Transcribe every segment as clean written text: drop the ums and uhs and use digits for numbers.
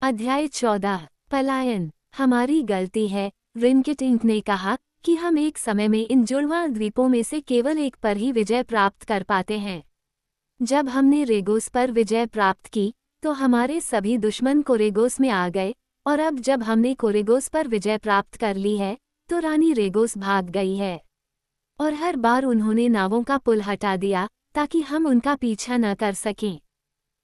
अध्याय 14 पलायन। हमारी गलती है। रिनकिटिंक ने कहा कि हम एक समय में इन जुड़वां द्वीपों में से केवल एक पर ही विजय प्राप्त कर पाते हैं। जब हमने रेगोस पर विजय प्राप्त की तो हमारे सभी दुश्मन कोरेगोस में आ गए, और अब जब हमने कोरेगोस पर विजय प्राप्त कर ली है तो रानी रेगोस भाग गई है। और हर बार उन्होंने नावों का पुल हटा दिया ताकि हम उनका पीछा न कर सकें।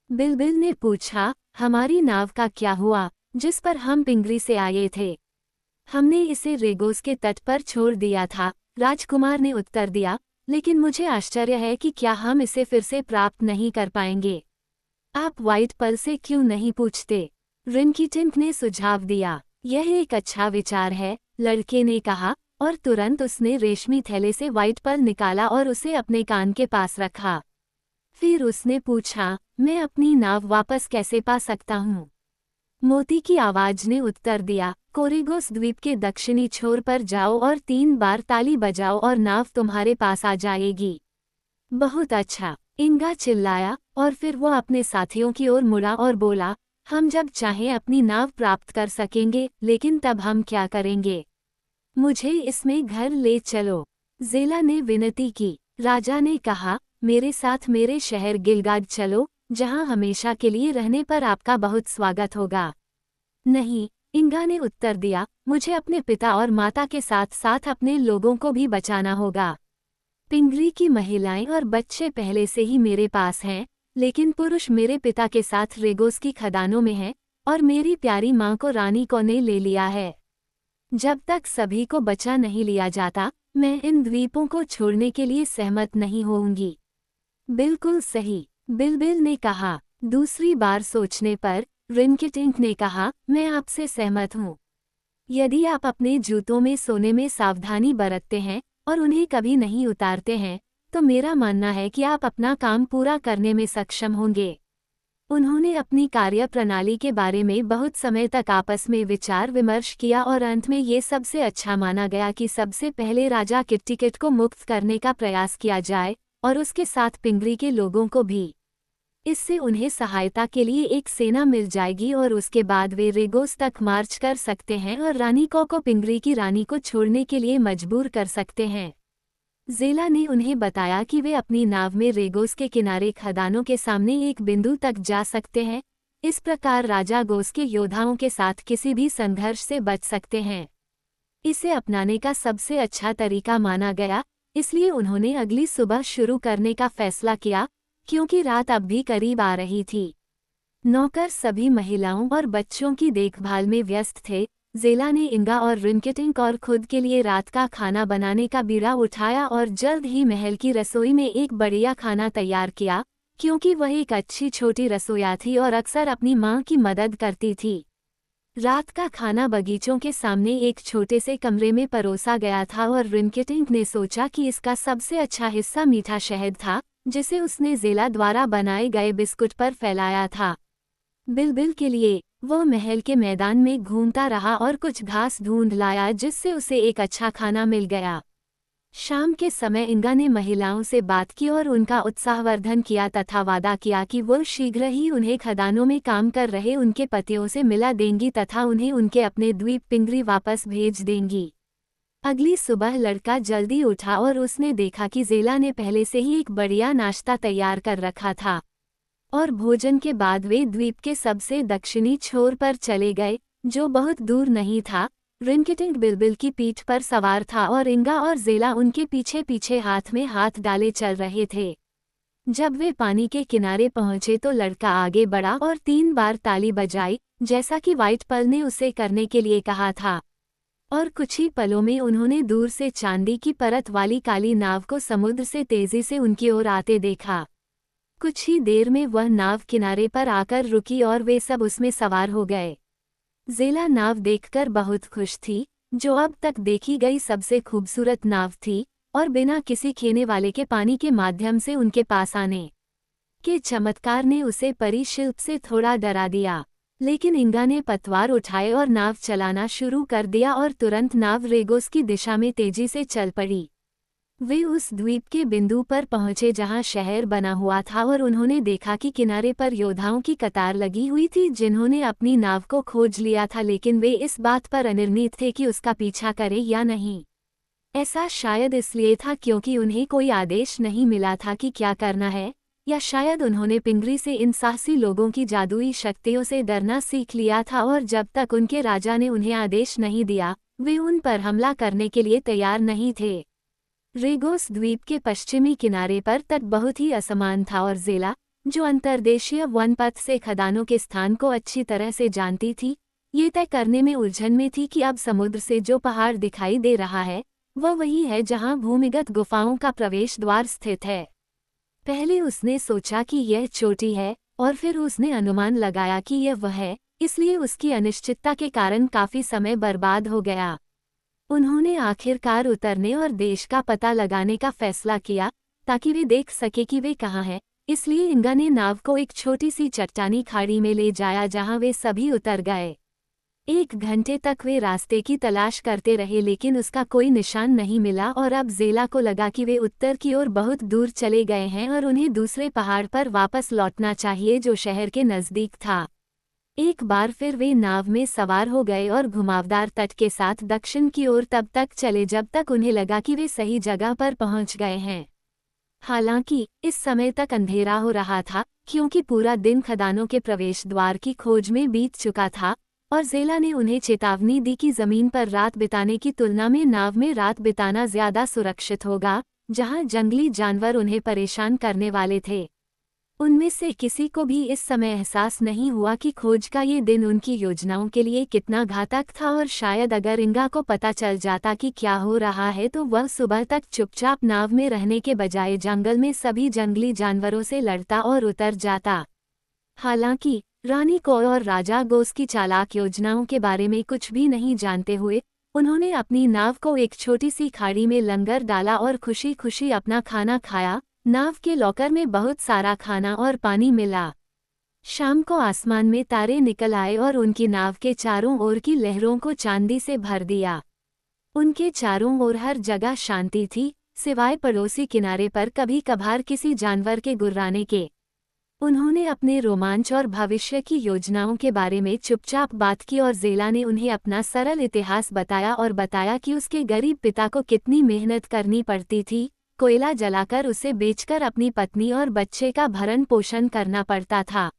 बिलबिल ने पूछा, हमारी नाव का क्या हुआ जिस पर हम पिंगरी से आए थे? हमने इसे रेगोस के तट पर छोड़ दिया था, राजकुमार ने उत्तर दिया, लेकिन मुझे आश्चर्य है कि क्या हम इसे फिर से प्राप्त नहीं कर पाएंगे। आप व्हाइट पर्ल से क्यों नहीं पूछते? रिनकिटिंक ने सुझाव दिया। यह एक अच्छा विचार है, लड़के ने कहा, और तुरंत उसने रेशमी थैले से व्हाइट पर्ल निकाला और उसे अपने कान के पास रखा। फिर उसने पूछा, मैं अपनी नाव वापस कैसे पा सकता हूँ? मोती की आवाज ने उत्तर दिया, कोरेगोस द्वीप के दक्षिणी छोर पर जाओ और 3 बार ताली बजाओ और नाव तुम्हारे पास आ जाएगी। बहुत अच्छा, इंगा चिल्लाया, और फिर वो अपने साथियों की ओर मुड़ा और बोला, हम जब चाहें अपनी नाव प्राप्त कर सकेंगे, लेकिन तब हम क्या करेंगे? मुझे इसमें घर ले चलो, ज़ेला ने विनती की। राजा ने कहा, मेरे साथ मेरे शहर गिलगाड चलो, जहां हमेशा के लिए रहने पर आपका बहुत स्वागत होगा। नहीं, इंगा ने उत्तर दिया, मुझे अपने पिता और माता के साथ साथ अपने लोगों को भी बचाना होगा। पिंगरी की महिलाएं और बच्चे पहले से ही मेरे पास हैं, लेकिन पुरुष मेरे पिता के साथ रेगोस की खदानों में हैं, और मेरी प्यारी माँ को रानी को ने ले लिया है। जब तक सभी को बचा नहीं लिया जाता, मैं इन द्वीपों को छोड़ने के लिए सहमत नहीं होऊंगी। बिल्कुल सही, बिलबिल ने कहा। दूसरी बार सोचने पर रिनकिटिंक ने कहा, मैं आपसे सहमत हूँ। यदि आप अपने जूतों में सोने में सावधानी बरतते हैं और उन्हें कभी नहीं उतारते हैं, तो मेरा मानना है कि आप अपना काम पूरा करने में सक्षम होंगे। उन्होंने अपनी कार्य प्रणाली के बारे में बहुत समय तक आपस में विचार विमर्श किया और अंत में ये सबसे अच्छा माना गया कि सबसे पहले राजा किट्टिकिट को मुक्त करने का प्रयास किया जाए, और उसके साथ पिंगरी के लोगों को भी। इससे उन्हें सहायता के लिए एक सेना मिल जाएगी और उसके बाद वे रेगोस तक मार्च कर सकते हैं और रानी को पिंगरी की रानी को छोड़ने के लिए मजबूर कर सकते हैं। ज़ेला ने उन्हें बताया कि वे अपनी नाव में रेगोस के किनारे खदानों के सामने एक बिंदु तक जा सकते हैं। इस प्रकार राजा गोस के योद्धाओं के साथ किसी भी संघर्ष से बच सकते हैं। इसे अपनाने का सबसे अच्छा तरीका माना गया, इसलिए उन्होंने अगली सुबह शुरू करने का फैसला किया, क्योंकि रात अब भी करीब आ रही थी। नौकर सभी महिलाओं और बच्चों की देखभाल में व्यस्त थे। ज़ेला ने इंगा और रिनकिटिंक और खुद के लिए रात का खाना बनाने का बीड़ा उठाया और जल्द ही महल की रसोई में एक बढ़िया खाना तैयार किया, क्योंकि वह एक अच्छी छोटी रसोइया थी और अक्सर अपनी माँ की मदद करती थी। रात का खाना बगीचों के सामने एक छोटे से कमरे में परोसा गया था और रिनकिटिंक ने सोचा कि इसका सबसे अच्छा हिस्सा मीठा शहद था, जिसे उसने ज़ेला द्वारा बनाए गए बिस्कुट पर फैलाया था। बिलबिल के लिए वो महल के मैदान में घूमता रहा और कुछ घास ढूंढ लाया, जिससे उसे एक अच्छा खाना मिल गया। शाम के समय इंगा ने महिलाओं से बात की और उनका उत्साहवर्धन किया तथा वादा किया कि वो शीघ्र ही उन्हें खदानों में काम कर रहे उनके पतियों से मिला देंगी तथा उन्हें उनके अपने द्वीप पिंगरी वापस भेज देंगी। अगली सुबह लड़का जल्दी उठा और उसने देखा कि ज़ेला ने पहले से ही एक बढ़िया नाश्ता तैयार कर रखा था, और भोजन के बाद वे द्वीप के सबसे दक्षिणी छोर पर चले गए, जो बहुत दूर नहीं था। रिनकिटिंक बिलबिल की पीठ पर सवार था और इंगा और ज़ेला उनके पीछे पीछे हाथ में हाथ डाले चल रहे थे। जब वे पानी के किनारे पहुंचे तो लड़का आगे बढ़ा और 3 बार ताली बजाई, जैसा कि व्हाइट पर्ल ने उसे करने के लिए कहा था। और कुछ ही पलों में उन्होंने दूर से चांदी की परत वाली काली नाव को समुद्र से तेजी से उनकी ओर आते देखा। कुछ ही देर में वह नाव किनारे पर आकर रुकी और वे सब उसमें सवार हो गए। ज़ेला नाव देखकर बहुत खुश थी, जो अब तक देखी गई सबसे खूबसूरत नाव थी, और बिना किसी खेने वाले के पानी के माध्यम से उनके पास आने के चमत्कार ने उसे परिशिल्प से थोड़ा डरा दिया। लेकिन इंगा ने पतवार उठाए और नाव चलाना शुरू कर दिया और तुरंत नाव रेगोस की दिशा में तेजी से चल पड़ी। वे उस द्वीप के बिंदु पर पहुंचे जहां शहर बना हुआ था और उन्होंने देखा कि किनारे पर योद्धाओं की कतार लगी हुई थी जिन्होंने अपनी नाव को खोज लिया था, लेकिन वे इस बात पर अनिर्णित थे कि उसका पीछा करें या नहीं। ऐसा शायद इसलिए था क्योंकि उन्हें कोई आदेश नहीं मिला था कि क्या करना है, या शायद उन्होंने पिंगरी से इन साहसी लोगों की जादुई शक्तियों से डरना सीख लिया था और जब तक उनके राजा ने उन्हें आदेश नहीं दिया वे उन पर हमला करने के लिए तैयार नहीं थे। रेगोस द्वीप के पश्चिमी किनारे पर तट बहुत ही असमान था और ज़ेला, जो अंतर्देशीय वनपथ से खदानों के स्थान को अच्छी तरह से जानती थी, ये तय करने में उलझन में थी कि अब समुद्र से जो पहाड़ दिखाई दे रहा है वह वही है जहां भूमिगत गुफाओं का प्रवेश द्वार स्थित है। पहले उसने सोचा कि यह चोटी है और फिर उसने अनुमान लगाया कि यह वह है, इसलिए उसकी अनिश्चितता के कारण काफी समय बर्बाद हो गया। उन्होंने आखिरकार उतरने और देश का पता लगाने का फैसला किया ताकि वे देख सके कि वे कहाँ हैं, इसलिए इंगा ने नाव को एक छोटी सी चट्टानी खाड़ी में ले जाया जहां वे सभी उतर गए। 1 घंटे तक वे रास्ते की तलाश करते रहे लेकिन उसका कोई निशान नहीं मिला और अब ज़ेला को लगा कि वे उत्तर की ओर बहुत दूर चले गए हैं और उन्हें दूसरे पहाड़ पर वापस लौटना चाहिए जो शहर के नज़दीक था। एक बार फिर वे नाव में सवार हो गए और घुमावदार तट के साथ दक्षिण की ओर तब तक चले जब तक उन्हें लगा कि वे सही जगह पर पहुंच गए हैं। हालांकि इस समय तक अंधेरा हो रहा था क्योंकि पूरा दिन खदानों के प्रवेश द्वार की खोज में बीत चुका था और ज़ेला ने उन्हें चेतावनी दी कि ज़मीन पर रात बिताने की तुलना में नाव में रात बिताना ज़्यादा सुरक्षित होगा, जहां जंगली जानवर उन्हें परेशान करने वाले थे। उनमें से किसी को भी इस समय एहसास नहीं हुआ कि खोज का ये दिन उनकी योजनाओं के लिए कितना घातक था और शायद अगर इंगा को पता चल जाता कि क्या हो रहा है तो वह सुबह तक चुपचाप नाव में रहने के बजाय जंगल में सभी जंगली जानवरों से लड़ता और उतर जाता। हालांकि रानी को और राजा गोस की चालाक योजनाओं के बारे में कुछ भी नहीं जानते हुए उन्होंने अपनी नाव को एक छोटी सी खाड़ी में लंगर डाला और खुशी खुशी अपना खाना खाया। नाव के लॉकर में बहुत सारा खाना और पानी मिला। शाम को आसमान में तारे निकल आए और उनकी नाव के चारों ओर की लहरों को चांदी से भर दिया। उनके चारों ओर हर जगह शांति थी सिवाय पड़ोसी किनारे पर कभी कभार किसी जानवर के गुर्राने के। उन्होंने अपने रोमांच और भविष्य की योजनाओं के बारे में चुपचाप बात की और ज़ेला ने उन्हें अपना सरल इतिहास बताया और बताया कि उसके गरीब पिता को कितनी मेहनत करनी पड़ती थी, कोयला जलाकर उसे बेचकर अपनी पत्नी और बच्चे का भरण पोषण करना पड़ता था।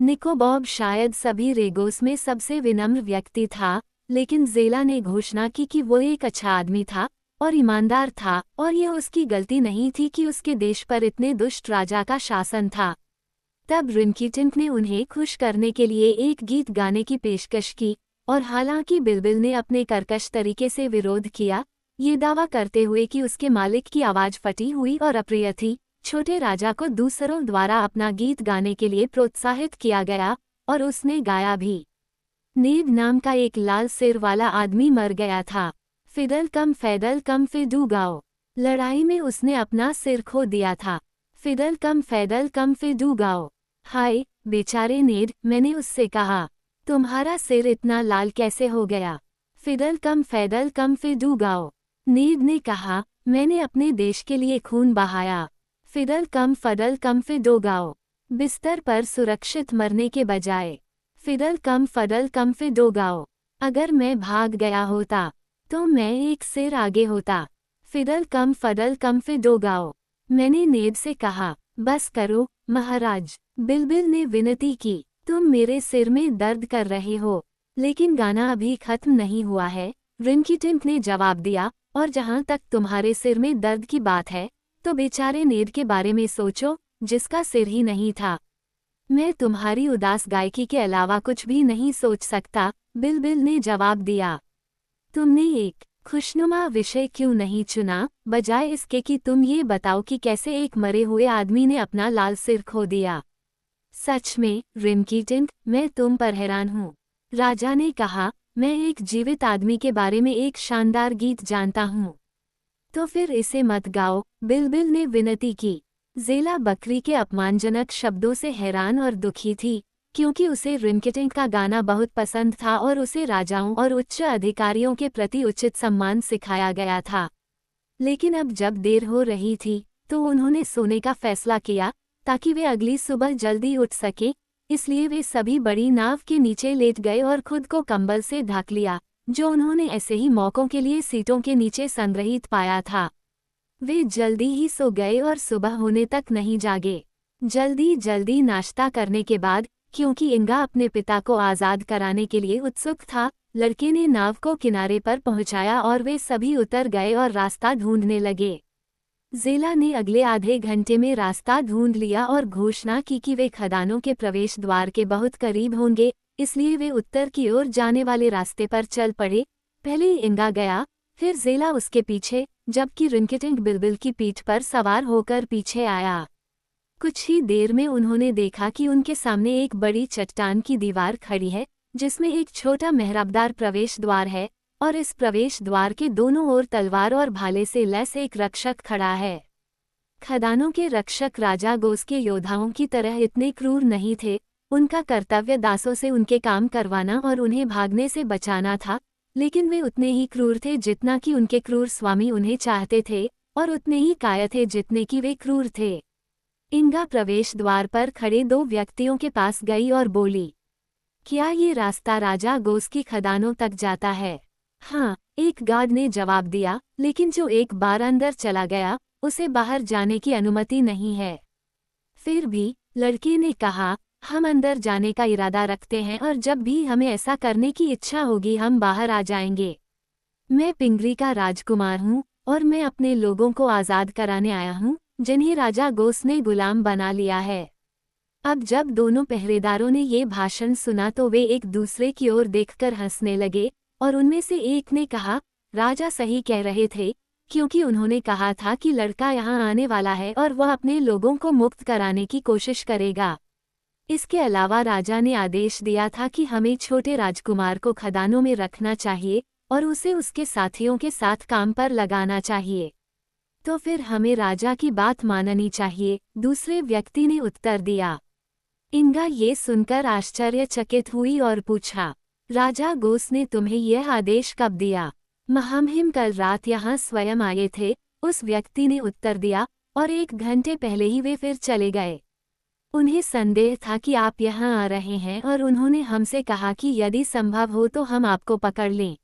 निको बॉब शायद सभी रेगोस में सबसे विनम्र व्यक्ति था, लेकिन ज़ेला ने घोषणा की कि वो एक अच्छा आदमी था और ईमानदार था और यह उसकी गलती नहीं थी कि उसके देश पर इतने दुष्ट राजा का शासन था। तब रिनकीटिंक ने उन्हें खुश करने के लिए एक गीत गाने की पेशकश की और हालांकि बिलबिल ने अपने कर्कश तरीके से विरोध किया, ये दावा करते हुए कि उसके मालिक की आवाज़ फटी हुई और अप्रिय थी, छोटे राजा को दूसरों द्वारा अपना गीत गाने के लिए प्रोत्साहित किया गया और उसने गाया भी। नेब नाम का एक लाल सिर वाला आदमी मर गया था। फिडल कम फिडू गाओ। लड़ाई में उसने अपना सिर खो दिया था। फिडल कम फिडू गाओ। हाय बेचारे नेड, मैंने उससे कहा, तुम्हारा सिर इतना लाल कैसे हो गया? फिडल कम फिडू गाओ। नेड ने कहा, मैंने अपने देश के लिए खून बहाया। फिडल कम फिडो गाओ। बिस्तर पर सुरक्षित मरने के बजाय। फिडल कम फिडो गाओ। अगर मैं भाग गया होता तो मैं एक सिर आगे होता। फिडल कम फिडो गाओ। मैंने नेड से कहा, बस करो महाराज। बिलबिल ने विनती की, तुम मेरे सिर में दर्द कर रहे हो, लेकिन गाना अभी खत्म नहीं हुआ है, रिनकीटिंक ने जवाब दिया, और जहां तक तुम्हारे सिर में दर्द की बात है तो बेचारे नेड के बारे में सोचो जिसका सिर ही नहीं था। मैं तुम्हारी उदास गायकी के अलावा कुछ भी नहीं सोच सकता, बिलबिल ने जवाब दिया। तुमने एक खुशनुमा विषय क्यों नहीं चुना, बजाय इसके कि तुम ये बताओ कि कैसे एक मरे हुए आदमी ने अपना लाल सिर खो दिया। सच में रिनकीटिंक, मैं तुम पर हैरान हूँ, राजा ने कहा। मैं एक जीवित आदमी के बारे में एक शानदार गीत जानता हूँ। तो फिर इसे मत गाओ, बिलबिल ने विनती की। ज़ेला बकरी के अपमानजनक शब्दों से हैरान और दुखी थी, क्योंकि उसे रिनकीटिंक का गाना बहुत पसंद था और उसे राजाओं और उच्च अधिकारियों के प्रति उचित सम्मान सिखाया गया था। लेकिन अब जब देर हो रही थी तो उन्होंने सोने का फैसला किया ताकि वे अगली सुबह जल्दी उठ सके, इसलिए वे सभी बड़ी नाव के नीचे लेट गए और खुद को कंबल से ढक लिया, जो उन्होंने ऐसे ही मौकों के लिए सीटों के नीचे संग्रहित पाया था। वे जल्दी ही सो गए और सुबह होने तक नहीं जागे। जल्दी जल्दी नाश्ता करने के बाद, क्योंकि इंगा अपने पिता को आज़ाद कराने के लिए उत्सुक था, लड़के ने नाव को किनारे पर पहुंचाया और वे सभी उतर गए और रास्ता ढूंढने लगे। ज़ेला ने अगले आधे घंटे में रास्ता ढूंढ लिया और घोषणा की कि वे खदानों के प्रवेश द्वार के बहुत करीब होंगे, इसलिए वे उत्तर की ओर जाने वाले रास्ते पर चल पड़े। पहले इंगा गया, फिर ज़ेला उसके पीछे, जबकि रिंकिटिंक बिल्बिल की पीठ पर सवार होकर पीछे आया। कुछ ही देर में उन्होंने देखा कि उनके सामने एक बड़ी चट्टान की दीवार खड़ी है, जिसमें एक छोटा मेहराबदार प्रवेश द्वार है, और इस प्रवेश द्वार के दोनों ओर तलवार और भाले से लैस एक रक्षक खड़ा है। खदानों के रक्षक राजा गोस के योद्धाओं की तरह इतने क्रूर नहीं थे, उनका कर्तव्य दासों से उनके काम करवाना और उन्हें भागने से बचाना था, लेकिन वे उतने ही क्रूर थे जितना कि उनके क्रूर स्वामी उन्हें चाहते थे, और उतने ही कायर थे जितने कि वे क्रूर थे। इंगा प्रवेश द्वार पर खड़े 2 व्यक्तियों के पास गई और बोली, क्या ये रास्ता राजा गोस की खदानों तक जाता है? हाँ, एक गार्ड ने जवाब दिया, लेकिन जो एक बार अंदर चला गया, उसे बाहर जाने की अनुमति नहीं है। फिर भी, लड़के ने कहा, हम अंदर जाने का इरादा रखते हैं और जब भी हमें ऐसा करने की इच्छा होगी हम बाहर आ जाएंगे। मैं पिंगरी का राजकुमार हूँ, और मैं अपने लोगों को आज़ाद कराने आया हूँ, जिन्हें राजा गोस ने गुलाम बना लिया है। अब जब दोनों पहरेदारों ने ये भाषण सुना तो वे एक दूसरे की ओर देखकर हंसने लगे, और उनमें से एक ने कहा, राजा सही कह रहे थे, क्योंकि उन्होंने कहा था कि लड़का यहाँ आने वाला है और वह अपने लोगों को मुक्त कराने की कोशिश करेगा। इसके अलावा राजा ने आदेश दिया था कि हमें छोटे राजकुमार को खदानों में रखना चाहिए और उसे उसके साथियों के साथ काम पर लगाना चाहिए। तो फिर हमें राजा की बात माननी चाहिए, दूसरे व्यक्ति ने उत्तर दिया। इंगा ये सुनकर आश्चर्यचकित हुई और पूछा, राजा गोस ने तुम्हें यह आदेश कब दिया? महामहिम कल रात यहाँ स्वयं आए थे, उस व्यक्ति ने उत्तर दिया, और 1 घंटे पहले ही वे फिर चले गए। उन्हें संदेह था कि आप यहाँ आ रहे हैं और उन्होंने हमसे कहा कि यदि संभव हो तो हम आपको पकड़ लें।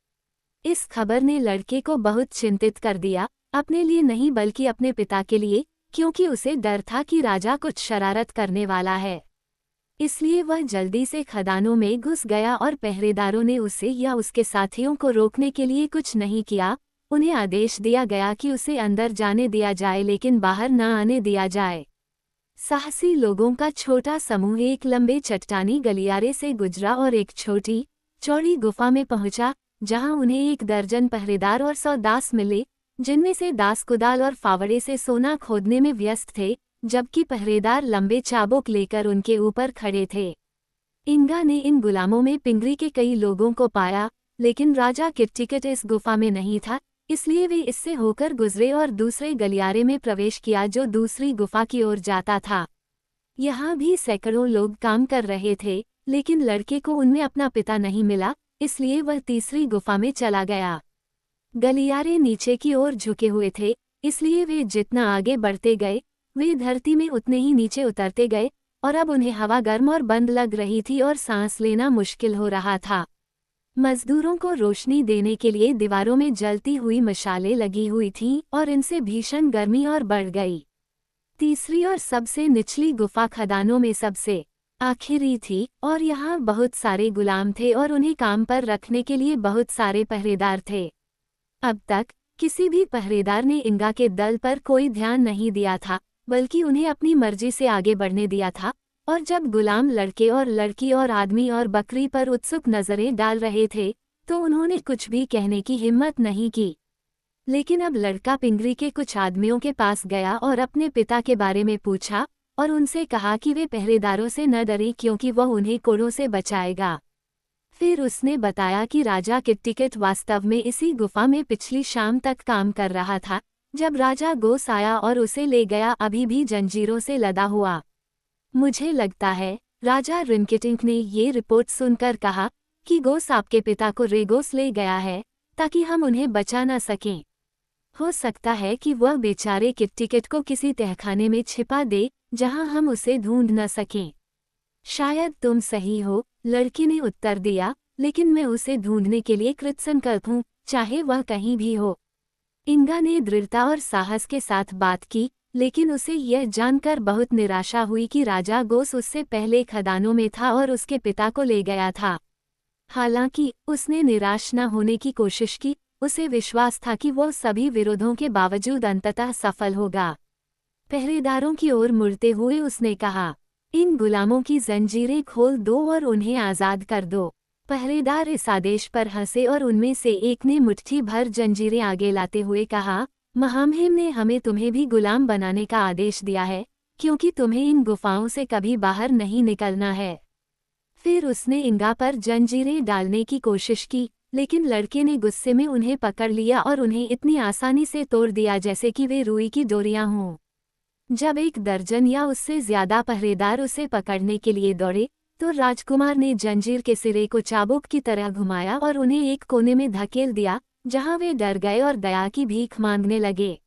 इस खबर ने लड़के को बहुत चिंतित कर दिया, अपने लिए नहीं बल्कि अपने पिता के लिए, क्योंकि उसे डर था कि राजा कुछ शरारत करने वाला है। इसलिए वह जल्दी से खदानों में घुस गया और पहरेदारों ने उसे या उसके साथियों को रोकने के लिए कुछ नहीं किया। उन्हें आदेश दिया गया कि उसे अंदर जाने दिया जाए लेकिन बाहर न आने दिया जाए। साहसी लोगों का छोटा समूह एक लंबे चट्टानी गलियारे से गुजरा और एक छोटी चौड़ी गुफा में पहुंचा, जहां उन्हें 1 दर्जन पहरेदार और 100 दास मिले, जिनमें से दास कुदाल और फावड़े से सोना खोदने में व्यस्त थे, जबकि पहरेदार लंबे चाबुक लेकर उनके ऊपर खड़े थे। इंगा ने इन गुलामों में पिंगरी के कई लोगों को पाया, लेकिन राजा किट्टिकट इस गुफा में नहीं था, इसलिए वे इससे होकर गुजरे और दूसरे गलियारे में प्रवेश किया जो दूसरी गुफा की ओर जाता था। यहाँ भी सैकड़ों लोग काम कर रहे थे, लेकिन लड़के को उनमें अपना पिता नहीं मिला, इसलिए वह तीसरी गुफा में चला गया। गलियारे नीचे की ओर झुके हुए थे, इसलिए वे जितना आगे बढ़ते गए, वे धरती में उतने ही नीचे उतरते गए, और अब उन्हें हवा गर्म और बंद लग रही थी और सांस लेना मुश्किल हो रहा था। मजदूरों को रोशनी देने के लिए दीवारों में जलती हुई मशालें लगी हुई थीं और इनसे भीषण गर्मी और बढ़ गई। तीसरी और सबसे निचली गुफा खदानों में सबसे आखिरी थी, और यहाँ बहुत सारे गुलाम थे और उन्हें काम पर रखने के लिए बहुत सारे पहरेदार थे। अब तक किसी भी पहरेदार ने इंगा के दल पर कोई ध्यान नहीं दिया था, बल्कि उन्हें अपनी मर्जी से आगे बढ़ने दिया था, और जब गुलाम लड़के और लड़की और आदमी और बकरी पर उत्सुक नजरें डाल रहे थे, तो उन्होंने कुछ भी कहने की हिम्मत नहीं की। लेकिन अब लड़का पिंगरी के कुछ आदमियों के पास गया और अपने पिता के बारे में पूछा, और उनसे कहा कि वे पहरेदारों से न डरें क्योंकि वह उन्हें कोड़ों से बचाएगा। फिर उसने बताया कि राजा किट्टिकट वास्तव में इसी गुफा में पिछली शाम तक काम कर रहा था, जब राजा गोस आया और उसे ले गया, अभी भी जंजीरों से लदा हुआ। मुझे लगता है, राजा रिंकिटिंक ने ये रिपोर्ट सुनकर कहा, कि गोस आपके पिता को रेगोस ले गया है, ताकि हम उन्हें बचा न सकें। हो सकता है कि वह बेचारे टिकट को किसी तहखाने में छिपा दे जहां हम उसे ढूंढ न सकें। शायद तुम सही हो, लड़की ने उत्तर दिया, लेकिन मैं उसे ढूंढने के लिए कृतसंकल्प हूँ, चाहे वह कहीं भी हो। इंगा ने दृढ़ता और साहस के साथ बात की, लेकिन उसे यह जानकर बहुत निराशा हुई कि राजा गोस उससे पहले खदानों में था और उसके पिता को ले गया था। हालांकि उसने निराश न होने की कोशिश की, उसे विश्वास था कि वो सभी विरोधों के बावजूद अंततः सफल होगा। पहरेदारों की ओर मुड़ते हुए उसने कहा, इन गुलामों की जंजीरें खोल दो और उन्हें आज़ाद कर दो। पहरेदार इस आदेश पर हंसे और उनमें से एक ने मुट्ठी भर जंजीरें आगे लाते हुए कहा, महामहिम ने हमें तुम्हें भी गुलाम बनाने का आदेश दिया है, क्योंकि तुम्हें इन गुफाओं से कभी बाहर नहीं निकलना है। फिर उसने इंगा पर जंजीरें डालने की कोशिश की, लेकिन लड़के ने गुस्से में उन्हें पकड़ लिया और उन्हें इतनी आसानी से तोड़ दिया जैसे कि वे रुई की डोरियां हों। जब एक दर्जन या उससे ज्यादा पहरेदार उसे पकड़ने के लिए दौड़े, तो राजकुमार ने जंजीर के सिरे को चाबुक की तरह घुमाया और उन्हें एक कोने में धकेल दिया, जहां वे डर गए और दया की भीख मांगने लगे।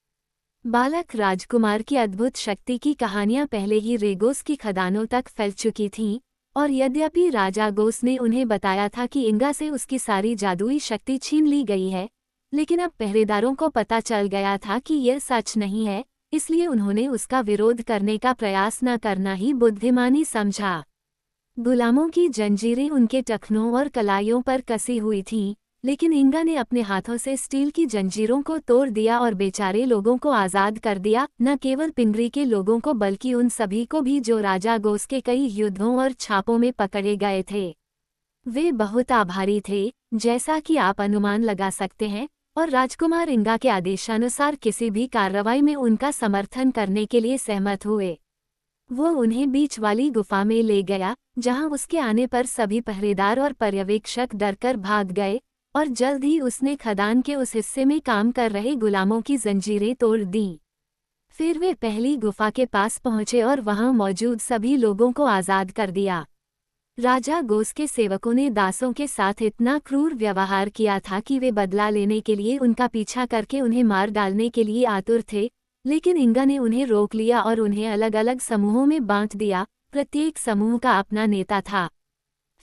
बालक राजकुमार की अद्भुत शक्ति की कहानियां पहले ही रेगोस की खदानों तक फैल चुकी थीं, और यद्यपि राजा गोस ने उन्हें बताया था कि इंगा से उसकी सारी जादुई शक्ति छीन ली गई है, लेकिन अब पहरेदारों को पता चल गया था कि यह सच नहीं है, इसलिए उन्होंने उसका विरोध करने का प्रयास न करना ही बुद्धिमानी समझा। गुलामों की जंजीरें उनके टखनों और कलाइयों पर कसी हुई थीं, लेकिन इंगा ने अपने हाथों से स्टील की जंजीरों को तोड़ दिया और बेचारे लोगों को आज़ाद कर दिया, न केवल पिंगरी के लोगों को बल्कि उन सभी को भी जो राजा गोस के कई युद्धों और छापों में पकड़े गए थे। वे बहुत आभारी थे, जैसा कि आप अनुमान लगा सकते हैं, और राजकुमार इंगा के आदेशानुसार किसी भी कार्रवाई में उनका समर्थन करने के लिए सहमत हुए। वो उन्हें बीच वाली गुफा में ले गया, जहां उसके आने पर सभी पहरेदार और पर्यवेक्षक डरकर भाग गए, और जल्द ही उसने खदान के उस हिस्से में काम कर रहे गुलामों की जंजीरें तोड़ दीं। फिर वे पहली गुफा के पास पहुंचे और वहां मौजूद सभी लोगों को आज़ाद कर दिया। राजा गोस के सेवकों ने दासों के साथ इतना क्रूर व्यवहार किया था कि वे बदला लेने के लिए उनका पीछा करके उन्हें मार डालने के लिए आतुर थे, लेकिन इंगा ने उन्हें रोक लिया और उन्हें अलग अलग समूहों में बांट दिया, प्रत्येक समूह का अपना नेता था।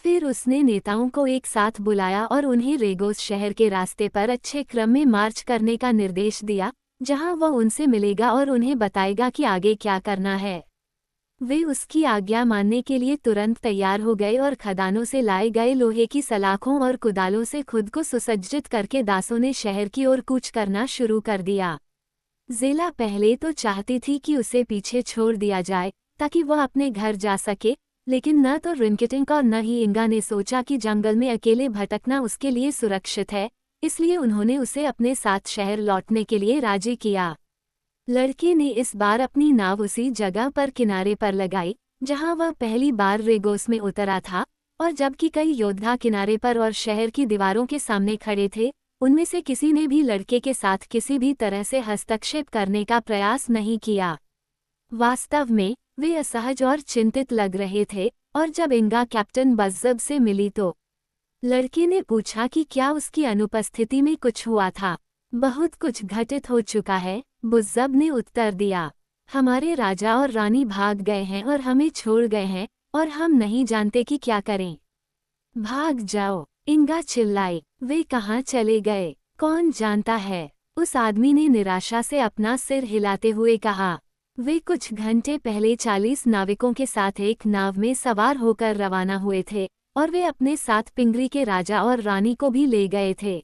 फिर उसने नेताओं को एक साथ बुलाया और उन्हें रेगोस शहर के रास्ते पर अच्छे क्रम में मार्च करने का निर्देश दिया, जहां वह उनसे मिलेगा और उन्हें बताएगा कि आगे क्या करना है। वे उसकी आज्ञा मानने के लिए तुरंत तैयार हो गए और खदानों से लाए गए लोहे की सलाखों और कुदालों से खुद को सुसज्जित करके दासों ने शहर की ओर कूच करना शुरू कर दिया। ज़ेला पहले तो चाहती थी कि उसे पीछे छोड़ दिया जाए ताकि वह अपने घर जा सके, लेकिन न तो रिनकेटिंग और न ही इंगा ने सोचा कि जंगल में अकेले भटकना उसके लिए सुरक्षित है, इसलिए उन्होंने उसे अपने साथ शहर लौटने के लिए राजी किया। लड़के ने इस बार अपनी नाव उसी जगह पर किनारे पर लगाई जहां वह पहली बार रेगोस में उतरा था, और जबकि कई योद्धा किनारे पर और शहर की दीवारों के सामने खड़े थे, उनमें से किसी ने भी लड़के के साथ किसी भी तरह से हस्तक्षेप करने का प्रयास नहीं किया। वास्तव में वे असहज और चिंतित लग रहे थे, और जब इंगा कैप्टन बज़्ज़ब से मिली तो लड़के ने पूछा कि क्या उसकी अनुपस्थिति में कुछ हुआ था। बहुत कुछ घटित हो चुका है, बुज़्ज़ब ने उत्तर दिया। हमारे राजा और रानी भाग गए हैं और हमें छोड़ गए हैं, और हम नहीं जानते कि क्या करें। भाग जाओ, इंगा चिल्लाई। वे कहाँ चले गए, कौन जानता है, उस आदमी ने निराशा से अपना सिर हिलाते हुए कहा। वे कुछ घंटे पहले 40 नाविकों के साथ एक नाव में सवार होकर रवाना हुए थे, और वे अपने साथ पिंगरी के राजा और रानी को भी ले गए थे।